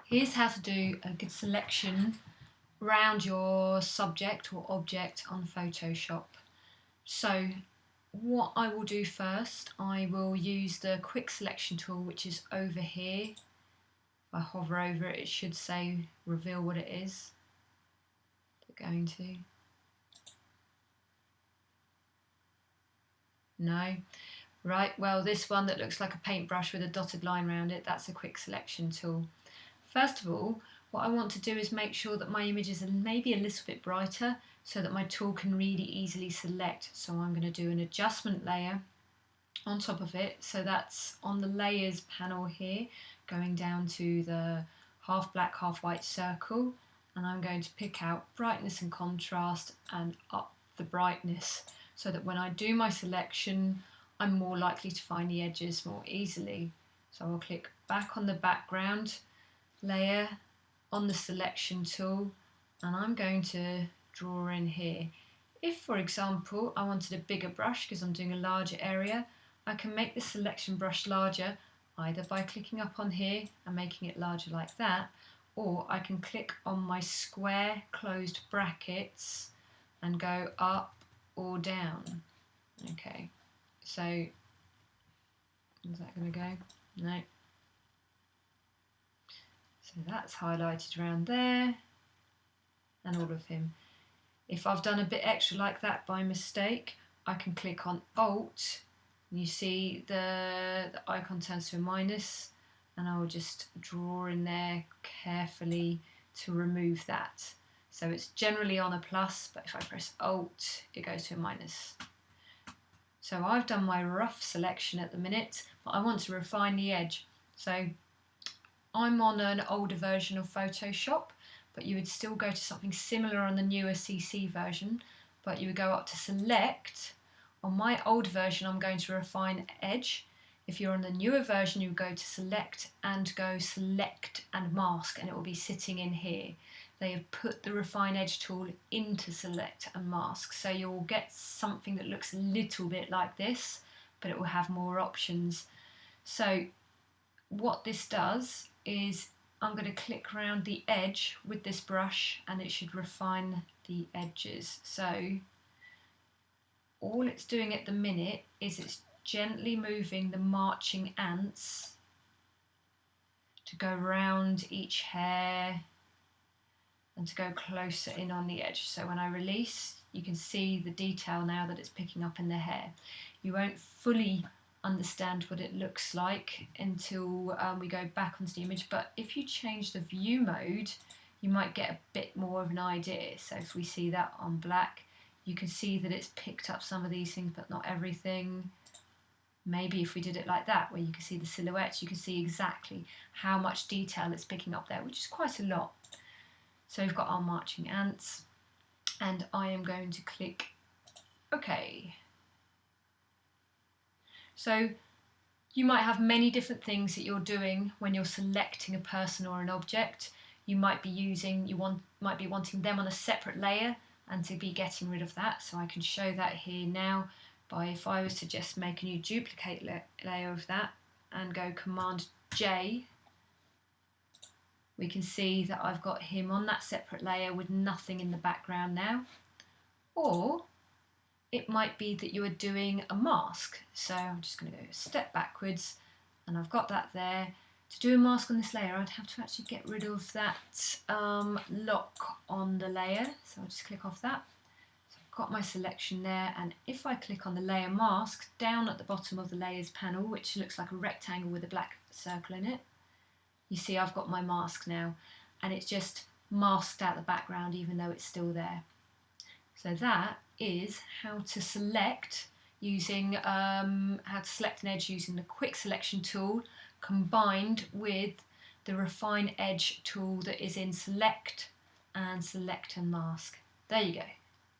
Here's how to do a good selection around your subject or object on Photoshop. So what I will do first, I will use the quick selection tool, which is over here. If I hover over it, it should say reveal what it is. Is it going to? No. Right, well, this one that looks like a paintbrush with a dotted line around it, that's a quick selection tool. First of all, what I want to do is make sure that my images are maybe a little bit brighter so that my tool can really easily select. So I'm going to do an adjustment layer on top of it. So that's on the layers panel here, going down to the half black, half white circle. And I'm going to pick out brightness and contrast and up the brightness so that when I do my selection, I'm more likely to find the edges more easily. So I'll click back on the background layer on the selection tool, and I'm going to draw in here. If, for example, I wanted a bigger brush because I'm doing a larger area, I can make the selection brush larger either by clicking up on here and making it larger like that, or I can click on my square closed brackets and go up or down. Okay, so is that going to go? No. So that's highlighted around there and all of him. If I've done a bit extra like that by mistake, I can click on Alt and you see the icon turns to a minus, and I will just draw in there carefully to remove that. So it's generally on a plus, but if I press Alt, it goes to a minus. So I've done my rough selection at the minute, but I want to refine the edge. So I'm on an older version of Photoshop, but you would still go to something similar on the newer CC version, but you would go up to select. On my old version, I'm going to refine edge. If you're on the newer version, you would go to select and go select and mask, and it will be sitting in here. They have put the refine edge tool into select and mask, so you'll get something that looks a little bit like this, but it will have more options. So what this does is I'm going to click around the edge with this brush and it should refine the edges. So all it's doing at the minute is it's gently moving the marching ants to go around each hair and to go closer in on the edge. So when I release, you can see the detail now that it's picking up in the hair. You won't fully understand what it looks like until we go back onto the image, but if you change the view mode, you might get a bit more of an idea. So if we see that on black, you can see that it's picked up some of these things, but not everything. Maybe if we did it like that, where you can see the silhouettes, you can see exactly how much detail it's picking up there, which is quite a lot. So we've got our marching ants, and I am going to click OK. So you might have many different things that you're doing when you're selecting a person or an object. You might be might be wanting them on a separate layer and to be getting rid of that. So I can show that here now by, if I was to just make a new duplicate layer of that and go Command J, we can see that I've got him on that separate layer with nothing in the background now. Or it might be that you are doing a mask. So I'm just going to go a step backwards and I've got that there. To do a mask on this layer, I'd have to actually get rid of that lock on the layer. So I'll just click off that. So I've got my selection there, and if I click on the layer mask down at the bottom of the layers panel, which looks like a rectangle with a black circle in it, you see I've got my mask now, and it's just masked out the background even though it's still there. So that is how to select using an edge using the quick selection tool combined with the refine edge tool that is in select and mask. There you go.